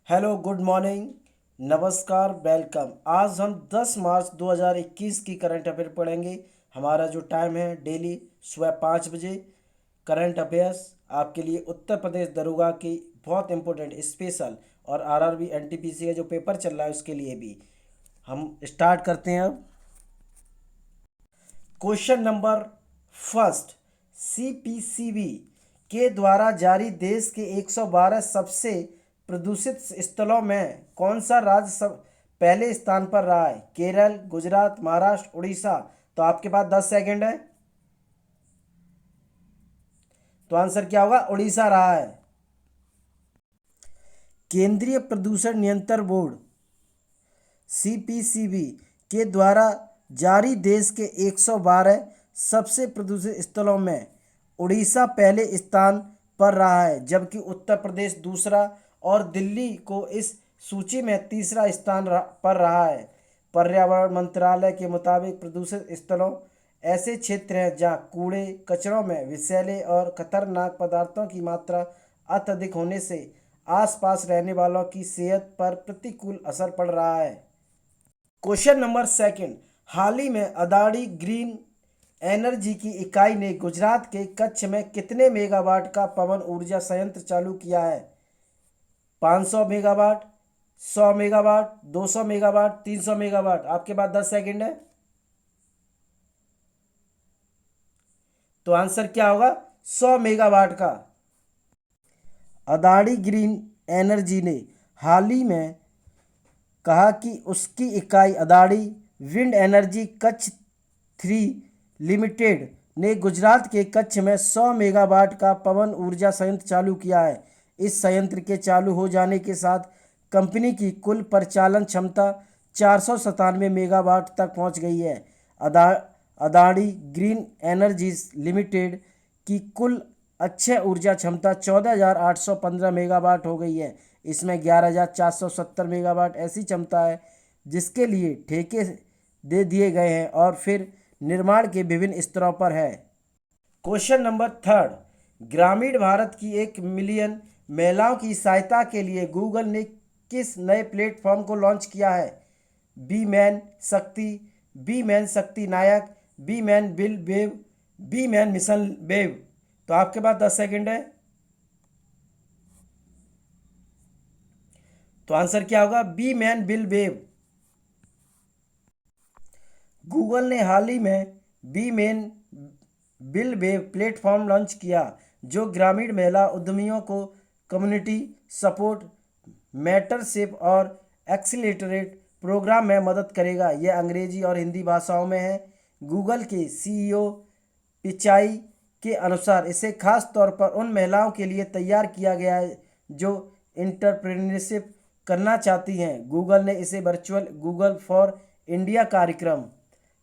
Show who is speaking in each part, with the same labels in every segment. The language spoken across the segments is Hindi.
Speaker 1: हेलो, गुड मॉर्निंग, नमस्कार, वेलकम। आज हम 10 मार्च 2021 की करंट अफेयर पढ़ेंगे। हमारा जो टाइम है डेली सुबह 5 बजे। करंट अफेयर्स आपके लिए उत्तर प्रदेश दरोगा की बहुत इंपॉर्टेंट स्पेशल और आरआरबी एनटीपीसी का जो पेपर चल रहा है उसके लिए भी। हम स्टार्ट करते हैं अब। क्वेश्चन नंबर फर्स्ट, सीपीसीबी के द्वारा जारी देश के 112 सबसे प्रदूषित स्थलों में कौन सा राज्य सब पहले स्थान पर रहा है? केरल, गुजरात, महाराष्ट्र, उड़ीसा। तो आपके पास 10 सेकंड है। तो आंसर क्या होगा? उड़ीसा रहा है। केंद्रीय प्रदूषण नियंत्रण बोर्ड सीपीसीबी के द्वारा जारी देश के 112 सबसे प्रदूषित स्थलों में उड़ीसा पहले स्थान पर रहा है, जबकि उत्तर प्रदेश दूसरा और दिल्ली को इस सूची में तीसरा स्थान पर रहा है। पर्यावरण मंत्रालय के मुताबिक प्रदूषित स्थलों ऐसे क्षेत्र हैं जहां कूड़े कचरों में विषैले और खतरनाक पदार्थों की मात्रा अत्यधिक होने से आसपास रहने वालों की सेहत पर प्रतिकूल असर पड़ रहा है। क्वेश्चन नंबर सेकंड, हाल ही में अदानी ग्रीन एनर्जी की इकाई ने गुजरात के कच्छ में कितने मेगावाट का पवन ऊर्जा संयंत्र चालू किया है? 500 मेगावाट, 100 मेगावाट, 200 मेगावाट, 300 मेगावाट। आपके पास 10 सेकंड है। तो आंसर क्या होगा? 100 मेगावाट का। अदानी ग्रीन एनर्जी ने हाल ही में कहा कि उसकी इकाई Adani wind energy Kutch 3 limited ने गुजरात के कच्छ में 100 मेगावाट का पवन ऊर्जा संयंत्र चालू किया है। इस संयंत्र के चालू हो जाने के साथ कंपनी की कुल परिचालन क्षमता 497 मेगावाट तक पहुंच गई है। अदानी ग्रीन एनर्जीज लिमिटेड की कुल अक्षय ऊर्जा क्षमता 14,815 मेगावाट हो गई है। इसमें 11,470 मेगावाट ऐसी क्षमता है जिसके लिए ठेके दे दिए गए हैं और फिर निर्माण के विभिन्न स्तरों पर है। क्वेश्चन नंबर थर्ड, ग्रामीण भारत की 1 मिलियन महिलाओं की सहायता के लिए गूगल ने किस नए प्लेटफॉर्म को लॉन्च किया है? B man Shakti, B man Shakti Nayak, B man bill wave, B man mission wave. तो आपके पास 10 सेकंड है। तो आंसर क्या होगा? बी मैन बिल वेव। गूगल ने हाल ही में बी मैन बिल वेव प्लेटफॉर्म लॉन्च किया जो ग्रामीण महिला उद्यमियों को कम्युनिटी सपोर्ट, मेंटरशिप और एक्सीलरेटेड प्रोग्राम में मदद करेगा। यह अंग्रेजी और हिंदी भाषाओं में है। गूगल के सीईओ पिचाई के अनुसार इसे खास तौर पर उन महिलाओं के लिए तैयार किया गया है जो एंटरप्रेन्योरशिप करना चाहती हैं। गूगल ने इसे वर्चुअल गूगल फॉर इंडिया कार्यक्रम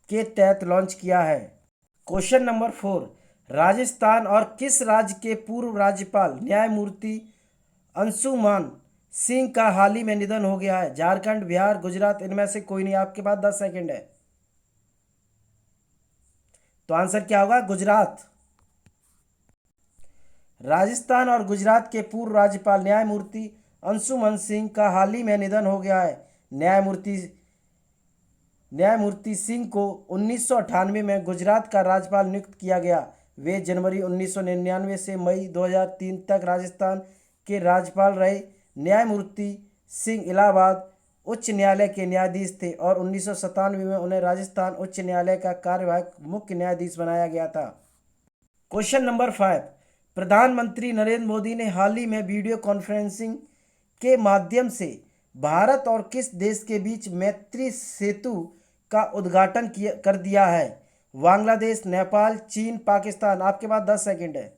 Speaker 1: के तहत लॉन्च किया है। क्वेश्चन नंबर फोर, राजस्थान और किस राज्य के पूर्व राज्यपाल न्यायमूर्ति अंशुमान सिंह का हाल ही में निधन हो गया है? झारखंड, बिहार, गुजरात। इनमें से कोई नहीं। आपके पास 10 सेकंड है। तो आंसर क्या होगा? गुजरात। राजस्थान और गुजरात के पूर्व राज्यपाल न्यायमूर्ति अंशुमन सिंह का हाल ही में निधन हो गया है। न्यायमूर्ति सिंह को 1998 में गुजरात का राज्यपाल नियुक्त किया गया। वे जनवरी 1999 से मई 2003 तक राजस्थान के राज्यपाल रहे। न्यायमूर्ति सिंह इलाहाबाद उच्च न्यायालय के न्यायाधीश थे और 1997 में उन्हें राजस्थान उच्च न्यायालय का कार्यवाहक मुख्य न्यायाधीश बनाया गया था। क्वेश्चन नंबर 5, प्रधानमंत्री नरेंद्र मोदी ने हाल ही में वीडियो कॉन्फ्रेंसिंग के माध्यम से भारत और किस देश के बीच मैत्री सेतु का उद्घाटन कर दिया है? बांग्लादेश, नेपाल, चीन, पाकिस्तान। आपके पास 10 सेकंड है।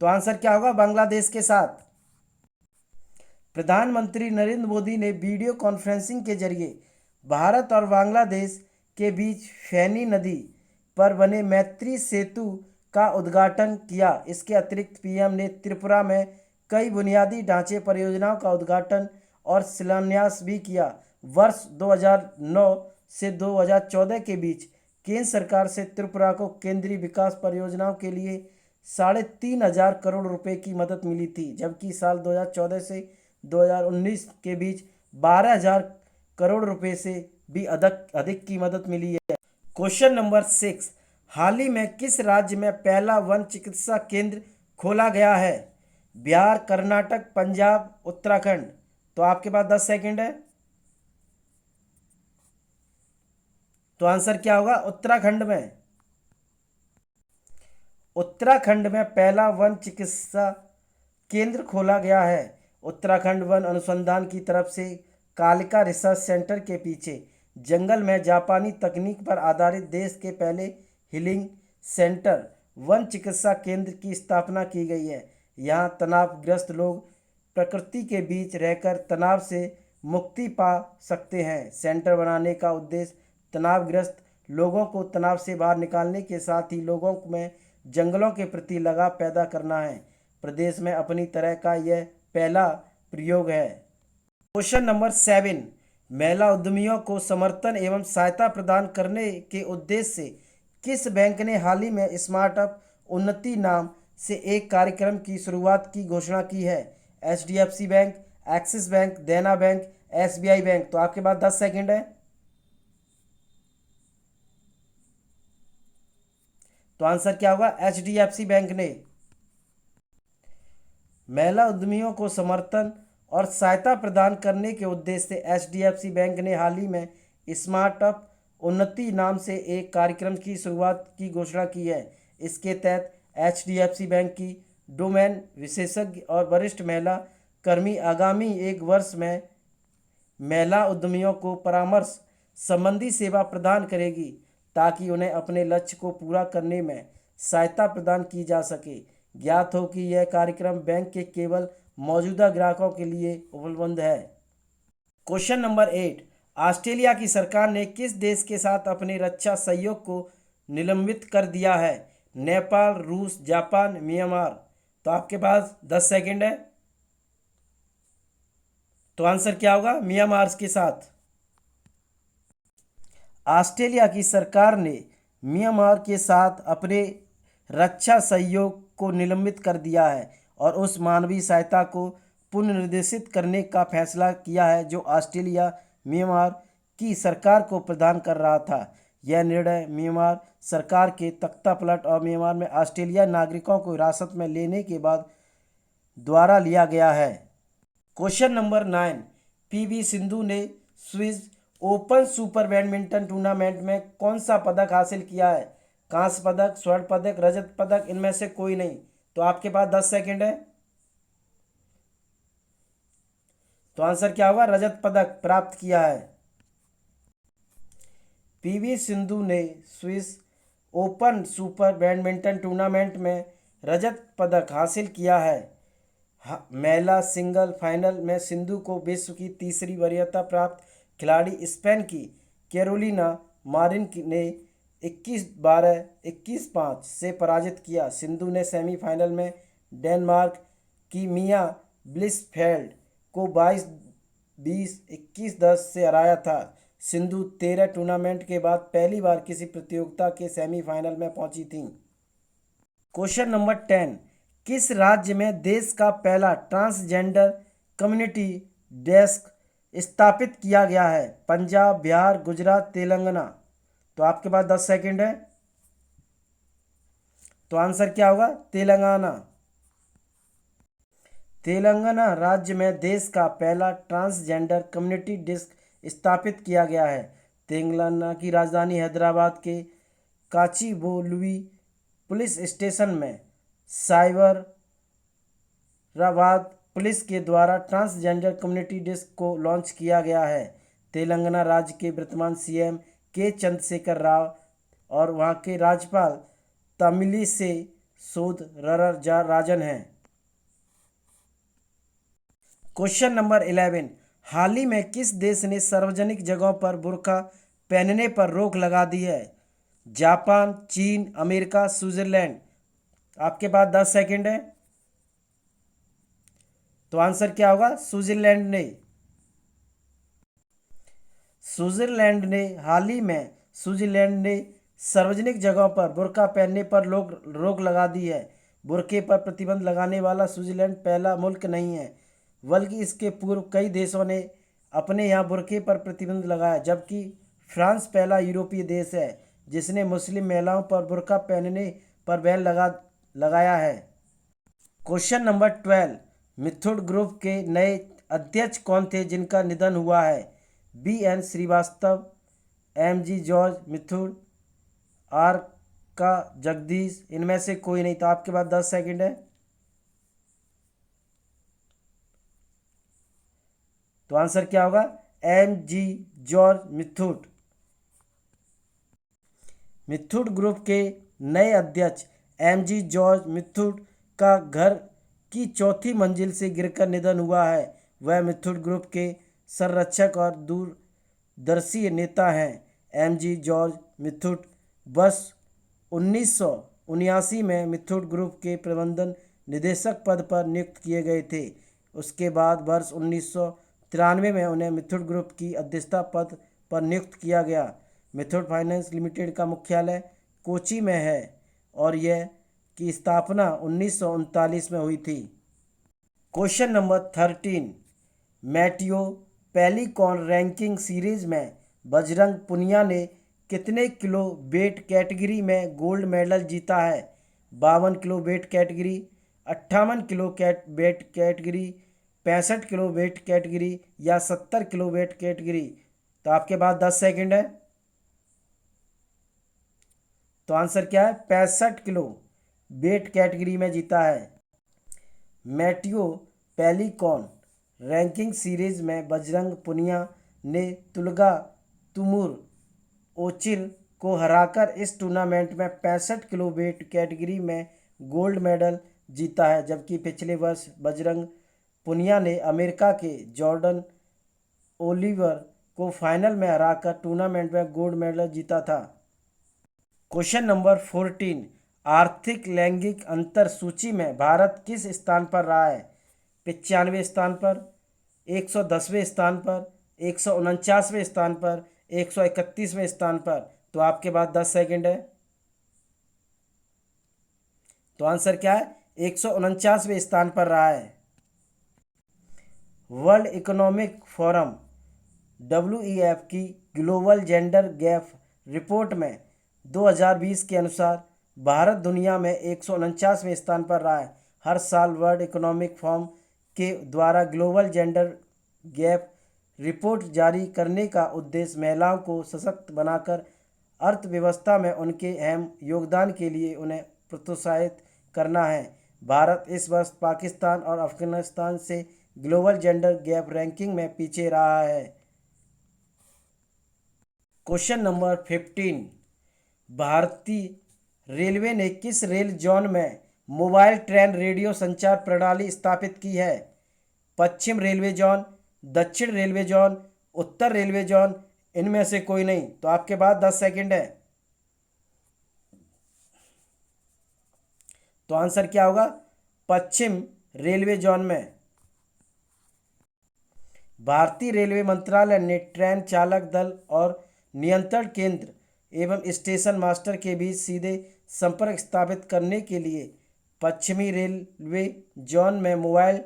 Speaker 1: तो आंसर क्या होगा? बांग्लादेश के साथ। प्रधानमंत्री नरेंद्र मोदी ने वीडियो कॉन्फ्रेंसिंग के जरिए भारत और बांग्लादेश के बीच फैनी नदी पर बने मैत्री सेतु का उद्घाटन किया। इसके अतिरिक्त पीएम ने त्रिपुरा में कई बुनियादी ढांचे परियोजनाओं का उद्घाटन और शिलान्यास भी किया। वर्ष 2009 से 2014 के बीच केंद्र सरकार से त्रिपुरा को केंद्रीय विकास परियोजनाओं के लिए 3,500 करोड़ रुपए की मदद मिली थी, जबकि साल 2014 से 2019 के बीच 12,000 करोड़ रुपए से भी अधिक अधिक की मदद मिली है। क्वेश्चन नंबर 6, हाल ही में किस राज्य में पहला वन चिकित्सा केंद्र खोला गया है? बिहार, कर्नाटक, पंजाब, उत्तराखंड। तो आपके पास 10 सेकंड है। तो आंसर क्या होगा? उत्तराखंड में। उत्तराखंड में पहला वन चिकित्सा केंद्र खोला गया है। उत्तराखंड वन अनुसंधान की तरफ से कालिका रिसर्च सेंटर के पीछे जंगल में जापानी तकनीक पर आधारित देश के पहले हीलिंग सेंटर वन चिकित्सा केंद्र की स्थापना की गई है। यहाँ तनावग्रस्त लोग प्रकृति के बीच रहकर तनाव से मुक्ति पा सकते हैं। सेंटर बनाने का उद्देश्य तनावग्रस्त लोगों को तनाव से बाहर निकालने के साथ ही लोगों में जंगलों के प्रति लगाव पैदा करना है। प्रदेश में अपनी तरह का यह पहला प्रयोग है। क्वेश्चन नंबर 7, महिला उद्यमियों को समर्थन एवं सहायता प्रदान करने के उद्देश्य से किस बैंक ने हाल ही में स्टार्टअप उन्नति नाम से एक कार्यक्रम की शुरुआत की घोषणा की है? HDFC बैंक, एक्सिस बैंक, देना बैंक, SBI बैंक। तो आपके पास 10 सेकंड है। तो आंसर क्या होगा? HDFC बैंक ने। महिला उद्यमियों को समर्थन और सहायता प्रदान करने के उद्देश्य से HDFC बैंक ने हाल ही में स्टार्टअप उन्नति नाम से एक कार्यक्रम की शुरुआत की घोषणा की है। इसके तहत HDFC बैंक की डोमेन विशेषज्ञ और वरिष्ठ महिला कर्मी आगामी 1 वर्ष में महिला उद्यमियों को परामर्श संबंधी सेवा प्रदान करेगी ताकि उन्हें अपने लक्ष्य को पूरा करने में सहायता प्रदान की जा सके। ज्ञात हो कि यह कार्यक्रम बैंक के केवल मौजूदा ग्राहकों के लिए उपलब्ध है। क्वेश्चन नंबर 8, ऑस्ट्रेलिया की सरकार ने किस देश के साथ अपने रक्षा सहयोग को निलंबित कर दिया है? नेपाल, रूस, जापान, म्यांमार। तो आपके पास 10 सेकंड है। तो आंसर क्या होगा? म्यांमार के साथ। ऑस्ट्रेलिया की सरकार ने म्यांमार के साथ अपने रक्षा सहयोग को निलंबित कर दिया है और उस मानवीय सहायता को पुनर्निर्देशित करने का फैसला किया है जो ऑस्ट्रेलिया म्यांमार की सरकार को प्रदान कर रहा था। यह निर्णय म्यांमार सरकार के तख्तापलट और म्यांमार में ऑस्ट्रेलिया नागरिकों को हिरासत में लेने के बाद द्वारा लिया गया है। क्वेश्चन नंबर 9, PV सिंधु ने Swiss open super badminton tournament में कौन सा पदक हासिल किया है? कांस्य पदक, स्वर्ण पदक, रजत पदक, इनमें से कोई नहीं। तो आपके पास 10 सेकंड है। तो आंसर क्या होगा? रजत पदक प्राप्त किया है। PV सिंधु ने Swiss open super badminton tournament में रजत पदक हासिल किया है। महिला सिंगल फाइनल में सिंधु को विश्व की तीसरी वरीयता प्राप्त खिलाड़ी स्पेन की कैरोलिना मारिन ने 21-12, 21-5 से पराजित किया। सिंधु ने सेमीफाइनल में डेनमार्क की मिया ब्लिसफेल्ड को 22-20, 21-10 से हराया था। सिंधु 13 टूर्नामेंट के बाद पहली बार किसी प्रतियोगिता के सेमीफाइनल में पहुंची थी। क्वेश्चन नंबर 10, किस राज्य में देश का पहला ट्रांसजेंडर कम्युनिटी डेस्क स्थापित किया गया है? पंजाब, बिहार, गुजरात, तेलंगाना। तो आपके पास 10 सेकंड है। तो आंसर क्या होगा? तेलंगाना। तेलंगाना राज्य में देश का पहला ट्रांसजेंडर कम्युनिटी डेस्क स्थापित किया गया है। तेलंगाना की राजधानी हैदराबाद के काचीबोलिवी पुलिस स्टेशन में साइबराबाद पुलिस के द्वारा ट्रांसजेंडर कम्युनिटी डेस्क को लॉन्च किया गया है। तेलंगाना राज्य के वर्तमान CM के चंद्रशेखर राव और वहाँ के राज्यपाल तमिलिसई सौंदरराजन हैं। क्वेश्चन नंबर 11, हाल ही में किस देश ने सार्वजनिक जगहों पर बुर्का पहनने पर रोक लगा दी है? जापान, चीन, अमेरिका, स्विट्जरलैंड। आपके पास 10 सेकंड है। तो आंसर क्या होगा? स्विट्जरलैंड ने। स्विट्जरलैंड ने हाल ही में सार्वजनिक जगहों पर बुर्का पहनने पर रोक लगा दी है। बुर्के पर प्रतिबंध लगाने वाला स्विट्जरलैंड पहला मुल्क नहीं है, बल्कि इसके पूर्व कई देशों ने अपने यहाँ बुर्के पर प्रतिबंध लगाया, जबकि फ्रांस पहला यूरोपीय देश है जिसने मुस्लिम महिलाओं पर बुर्का पहनने पर बैन लगाया है। क्वेश्चन नंबर 12, मिथुन ग्रुप के नए अध्यक्ष कौन थे जिनका निधन हुआ है? BN श्रीवास्तव, MG जॉर्ज मिथुन, R का जगदीश, इनमें से कोई नहीं। तो आपके पास 10 सेकंड है। तो आंसर क्या होगा? MG जॉर्ज मिथुन। मिथुन ग्रुप के नए अध्यक्ष MG जॉर्ज मिथुन का घर की चौथी मंजिल से गिरकर निधन हुआ है। वह मिथुन ग्रुप के संरक्षक और दूरदर्शी नेता हैं। MG जॉर्ज मिथुन वर्ष 1979 में मिथुन ग्रुप के प्रबंधन निदेशक पद पर नियुक्त किए गए थे। उसके बाद वर्ष 1993 में उन्हें मिथुन ग्रुप की अध्यक्षता पद पर नियुक्त किया गया। मिथुन फाइनेंस लिमिटेड का मुख्यालय कोची में है और यह की स्थापना 1939 में हुई थी। Question number 13, Matteo Pellicone ranking series में बजरंग पुनिया ने कितने किलो वेट कैटेगरी में गोल्ड मेडल जीता है? 52 kilo weight category, 58 kilo weight category, 65 kilo weight category या 70 किलो वेट कैटेगरी। तो आपके पास 10 सेकंड है। तो आंसर क्या है? 65 किलो वेट कैटेगरी में जीता है। मैटियो पेलिकॉन रैंकिंग सीरीज में बजरंग पुनिया ने तुलगा तुमुर ओचिल को हराकर इस टूर्नामेंट में 65 किलो वेट कैटेगरी में गोल्ड मेडल जीता है, जबकि पिछले वर्ष बजरंग पुनिया ने अमेरिका के जॉर्डन ओलिवर को फाइनल में हराकर टूर्नामेंट में गोल्ड मेडल जीता था। क्वेश्चन नंबर 14, आर्थिक लैंगिक अंतर सूची में भारत किस स्थान पर रहा है? 95वें स्थान पर, 110वें स्थान पर, 149वें स्थान पर, 131वें स्थान पर। तो आपके पास 10 सेकंड है। तो आंसर क्या है? 149वें स्थान पर रहा है। वर्ल्ड इकोनॉमिक फोरम WEF की ग्लोबल जेंडर गैप रिपोर्ट में 2020 के अनुसार भारत दुनिया में 149वें स्थान पर रहा है। हर साल वर्ल्ड इकोनॉमिक फोरम के द्वारा ग्लोबल जेंडर गैप रिपोर्ट जारी करने का उद्देश्य महिलाओं को सशक्त बनाकर अर्थव्यवस्था में उनके अहम योगदान के लिए उन्हें प्रोत्साहित करना है। भारत इस वर्ष पाकिस्तान और अफगानिस्तान से ग्लोबल जेंडर गैप रैंकिंग में पीछे रहा है। क्वेश्चन नंबर 15, भारतीय रेलवे ने किस रेल जोन में मोबाइल ट्रेन रेडियो संचार प्रणाली स्थापित की है? पश्चिम रेलवे जोन, दक्षिण रेलवे जोन, उत्तर रेलवे जोन, इनमें से कोई नहीं। तो आपके पास 10 सेकंड है। तो आंसर क्या होगा? पश्चिम रेलवे जोन में। भारतीय रेलवे मंत्रालय ने ट्रेन चालक दल और नियंत्रण केंद्र एवं स्टेशन मास्टर के बीच सीधे संपर्क स्थापित करने के लिए पश्चिमी रेलवे जोन में मोबाइल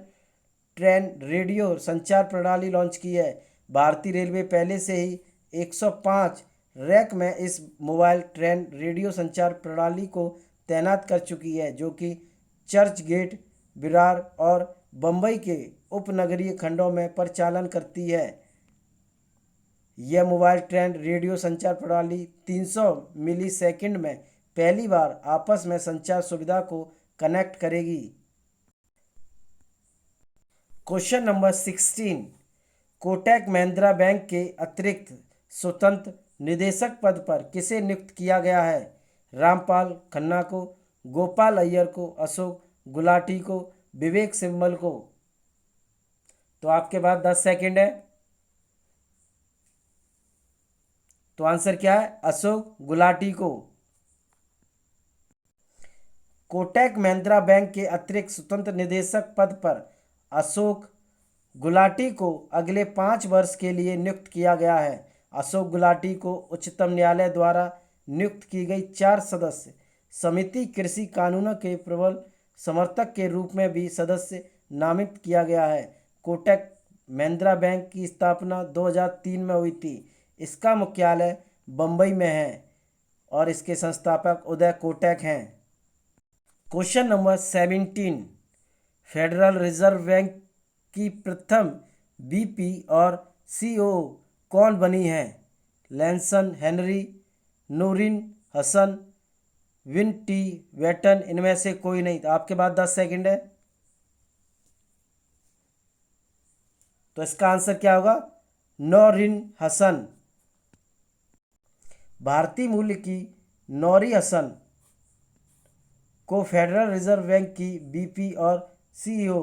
Speaker 1: ट्रेन रेडियो संचार प्रणाली लॉन्च की है। भारतीय रेलवे पहले से ही 105 रैक में इस मोबाइल ट्रेन रेडियो संचार प्रणाली को तैनात कर चुकी है, जो कि चर्च गेट, विरार और बम्बई के उपनगरीय खंडों में परिचालन करती है। यह मोबाइल ट्रेन रेडियो संचार प्रणाली 300 मिलीसेकंड में पहली बार आपस में संचार सुविधा को कनेक्ट करेगी। Question number 16, Kotak Mahindra bank के अतिरिक्त स्वतंत्र निदेशक पद पर किसे नियुक्त किया गया है? रामपाल खन्ना को, गोपाल अय्यर को, अशोक गुलाटी को, विवेक सिंबल को। तो आपके पास 10 सेकंड है। तो आंसर क्या है? अशोक गुलाटी को। कोटक महिंद्रा बैंक के अतिरिक्त स्वतंत्र निदेशक पद पर अशोक गुलाटी को अगले 5 वर्ष के लिए नियुक्त किया गया है। अशोक गुलाटी को उच्चतम न्यायालय द्वारा नियुक्त की गई 4 सदस्य समिति कृषि कानूनों के प्रबल समर्थक के रूप में भी सदस्य नामित किया गया है। कोटक महिंद्रा बैंक की स्थापना 2003 में हुई थी। इसका मुख्यालय बम्बई में है और इसके संस्थापक उदय कोटक हैं। Question number 17, Federal Reserve Bank की प्रथम बीपी और सीईओ कौन बनी है? लैनसन हेनरी, नूरिन हसन, विन टी वेटन, इनमें से कोई नहीं। तो आपके पास 10 सेकंड है। तो इसका आंसर क्या होगा? नूरिन हसन। भारतीय मूल्य की नूरी हसन को फेडरल रिजर्व बैंक की बीपी और सीईओ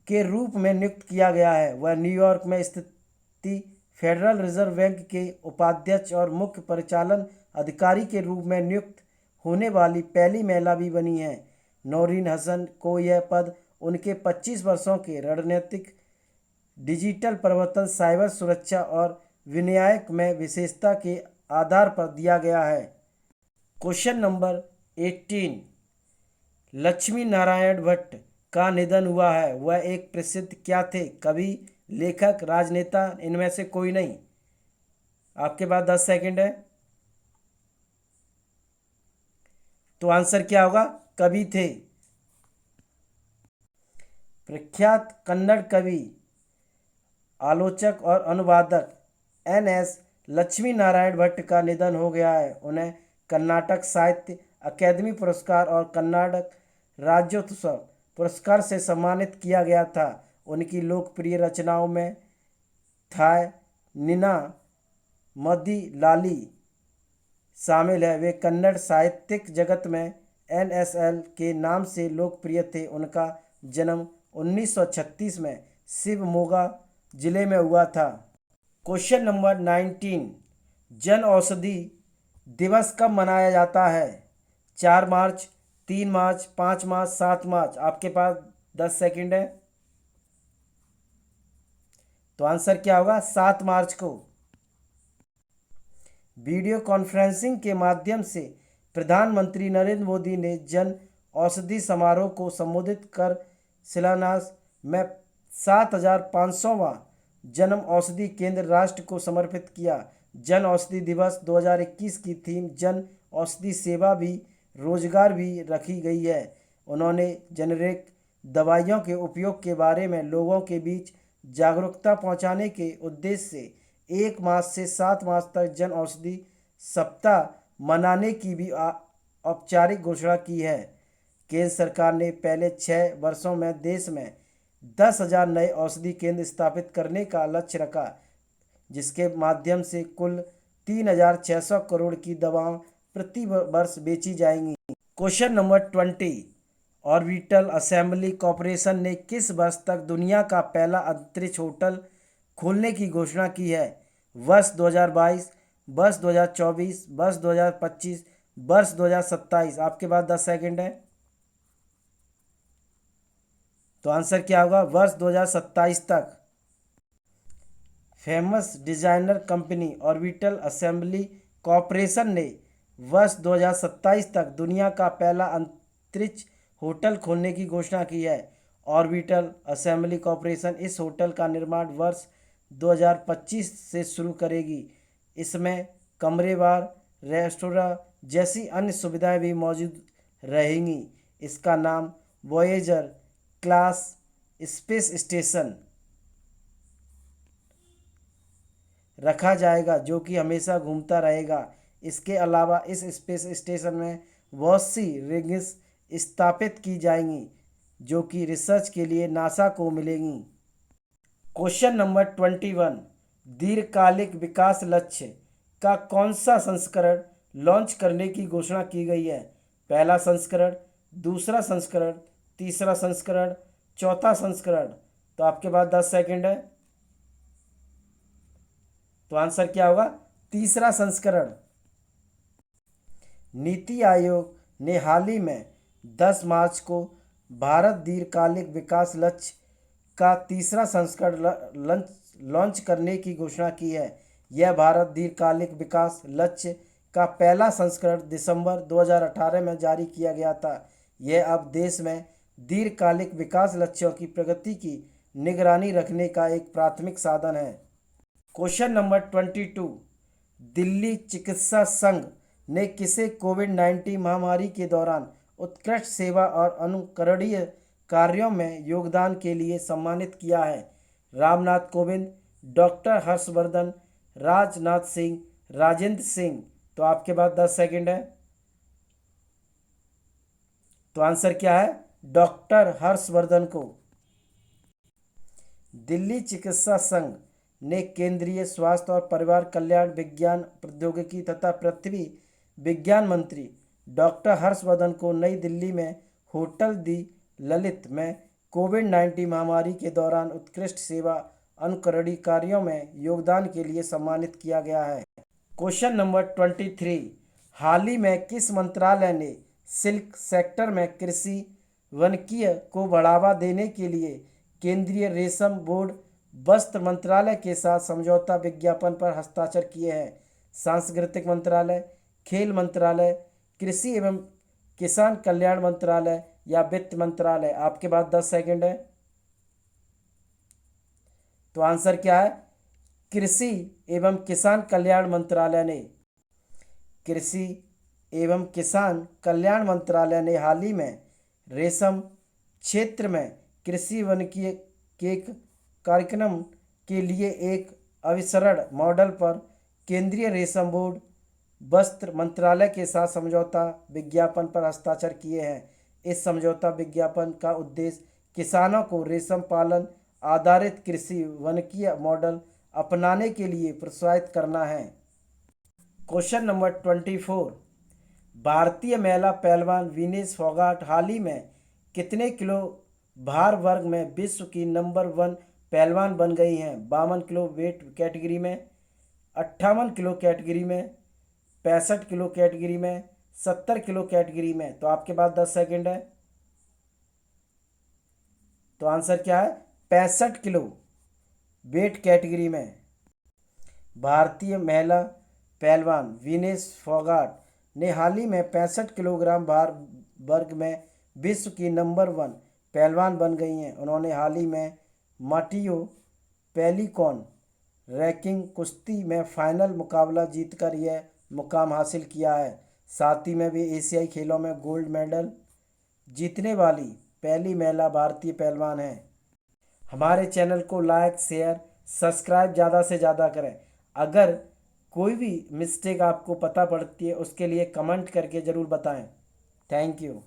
Speaker 1: के रूप में नियुक्त किया गया है। वह न्यूयॉर्क में स्थित फेडरल रिजर्व बैंक के उपाध्यक्ष और मुख्य परिचालन अधिकारी के रूप में नियुक्त होने वाली पहली महिला भी बनी है। नूरिन हसन को यह पद उनके 25 वर्षों के रणनीतिक, डिजिटल परिवर्तन, साइबर सुरक्षा और विनियामक में विशेषता के आधार पर दिया गया है। क्वेश्चन नंबर 18, लक्ष्मी नारायण भट्ट का निधन हुआ है। वह एक प्रसिद्ध क्या थे? कवि, लेखक, राजनेता, इनमें से कोई नहीं। आपके पास 10 सेकंड है। तो आंसर क्या होगा? कवि थे। प्रख्यात कन्नड़ कवि, आलोचक और अनुवादक NS लक्ष्मी नारायण भट्ट का निधन हो गया है। उन्हें कर्नाटक साहित्य अकादमी पुरस्कार और कर्नाटक राज्योत्सव पुरस्कार से सम्मानित किया गया था। उनकी लोकप्रिय रचनाओं में थाय निना मदिलाली शामिल है। वे कन्नड़ साहित्यिक जगत में NSL के नाम से लोकप्रिय थे। उनका जन्म 1936 में शिवमोगा जिले में हुआ था। क्वेश्चन नंबर 19, जन औषधि दिवस कब मनाया जाता है? 4 मार्च, 3 मार्च, 5 मार्च, 7 मार्च। आपके पास 10 सेकंड है। तो आंसर क्या होगा? 7 मार्च को। वीडियो कॉन्फ्रेंसिंग के माध्यम से प्रधानमंत्री नरेंद्र मोदी ने जन औषधि समारोह को संबोधित कर शिलान्यास में 7500वां जन औषधि केंद्र राष्ट्र को समर्पित किया। जन औषधि दिवस 2021 की थीम जन औषधि सेवा भी रोजगार भी रखी गई है। उन्होंने जेनेरिक दवाइयों के उपयोग के बारे में लोगों के बीच जागरूकता पहुंचाने के उद्देश्य से 1 मार्च से 7 मार्च तक जन औषधि सप्ताह मनाने की भी औपचारिक घोषणा की है। केंद्र सरकार ने पहले 6 वर्षों में देश में 10,000 नए औषधि केंद्र स्थापित करने का लक्ष्य रखा, जिसके माध्यम से कुल 3,600 करोड़ की दवाएं प्रति वर्ष बेची जाएंगी। Question number 20, orbital assembly corporation ने किस वर्ष तक दुनिया का पहला अंतरिक्ष होटल खोलने की घोषणा की है? वर्ष 2022, वर्ष 2024, वर्ष 2025, वर्ष 2027। आपके पास 10 सेकंड है। तो आंसर क्या होगा? वर्ष 2027 तक। Famous designer company orbital assembly corporation ने वर्ष 2027 तक दुनिया का पहला अंतरिक्ष होटल खोलने की घोषणा की है। ऑर्बिटल असेंबली कॉरपोरेशन इस होटल का निर्माण वर्ष 2025 से शुरू करेगी। इसमें कमरेवार, रेस्टोरेंट जैसी अन्य सुविधाएं भी मौजूद रहेंगी। इसका नाम वॉयेजर क्लास स्पेस स्टेशन रखा जाएगा, जो कि हमेशा घूमता रहेगा। इसके अलावा इस स्पेस स्टेशन में बहुत सी रिग्स स्थापित की जाएंगी, जो कि रिसर्च के लिए नासा को मिलेंगी। क्वेश्चन नंबर 21, दीर्घकालिक विकास लक्ष्य का कौन सा संस्करण लॉन्च करने की घोषणा की गई है? पहला संस्करण, दूसरा संस्करण, तीसरा संस्करण, चौथा संस्करण। तो आपके पास 10 सेकंड है। तो आंसर क्या होगा? तीसरा संस्करण। नीति आयोग ने हाल ही में 10 मार्च को भारत दीर्घकालिक विकास लक्ष्य का तीसरा संस्करण लॉन्च करने की घोषणा की है। यह भारत दीर्घकालिक विकास लक्ष्य का पहला संस्करण दिसंबर 2018 में जारी किया गया था। यह अब देश में दीर्घकालिक विकास लक्ष्यों की प्रगति की निगरानी रखने का एक प्राथमिक साधन है। क्वेश्चन नंबर 22, दिल्ली चिकित्सा संघ ने किसे कोविड-19 महामारी के दौरान उत्कृष्ट सेवा और अनुकरणीय कार्यों में योगदान के लिए सम्मानित किया है? रामनाथ कोविंद, डॉक्टर हर्षवर्धन, राजनाथ सिंह, राजेंद्र सिंह। तो आपके पास 10 सेकंड है। तो आंसर क्या है? डॉक्टर हर्षवर्धन को। दिल्ली चिकित्सा संघ ने केंद्रीय स्वास्थ्य और परिवार कल्याण, विज्ञान प्रौद्योगिकी तथा पृथ्वी विज्ञान मंत्री डॉक्टर हर्षवर्धन को नई दिल्ली में होटल दी ललित में कोविड-19 महामारी के दौरान उत्कृष्ट सेवा अनुकरणीय कार्यों में योगदान के लिए सम्मानित किया गया है। क्वेश्चन नंबर 23, हाल ही में किस मंत्रालय ने सिल्क सेक्टर में कृषि वानिकी को बढ़ावा देने के लिए केंद्रीय रेशम बोर्ड, वस्त्र मंत्रालय के साथ समझौता विज्ञापन पर हस्ताक्षर किए हैं? सांस्कृतिक मंत्रालय, खेल मंत्रालय, कृषि एवं किसान कल्याण मंत्रालय या वित्त मंत्रालय? आपके पास 10 सेकंड है। तो आंसर क्या है? कृषि एवं किसान कल्याण मंत्रालय ने। कृषि एवं किसान कल्याण मंत्रालय ने हाल ही में रेशम क्षेत्र में कृषि वानिकी के कार्यक्रम के लिए एक अभिसरण मॉडल पर केंद्रीय रेशम बोर्ड, वस्त्र मंत्रालय के साथ समझौता विज्ञापन पर हस्ताक्षर किए हैं। इस समझौता विज्ञापन का उद्देश्य किसानों को रेशम पालन आधारित कृषि वानिकी मॉडल अपनाने के लिए प्रोत्साहित करना है। क्वेश्चन नंबर 24, भारतीय महिला पहलवान विनेश फोगाट हाल ही में कितने किलो भार वर्ग में विश्व की नंबर 1 पहलवान बन गई हैं? 52 किलो वेट कैटेगरी में, 58 किलो कैटेगरी में, 65 किलो कैटेगरी में, 70 किलो कैटेगरी में? तो आपके पास 10 सेकंड है। तो आंसर क्या है? 65 किलो वेट कैटेगरी में। भारतीय महिला पहलवान विनेश फोगाट ने हाल ही में 65 किलोग्राम भार वर्ग में विश्व की नंबर 1 पहलवान बन गई हैं। उन्होंने हाल ही में माटियो पेलिकॉन रैंकिंग कुश्ती में फाइनल मुकाबला जीतकर यह मुकाम हासिल किया है। साथ ही में भी एशियाई खेलों में गोल्ड मेडल जीतने वाली पहली महिला भारतीय पहलवान हैं। हमारे चैनल को लाइक, शेयर, सब्सक्राइब ज़्यादा से ज़्यादा करें। अगर कोई भी मिस्टेक आपको पता पड़ती है उसके लिए कमेंट करके ज़रूर बताएं। Thank you.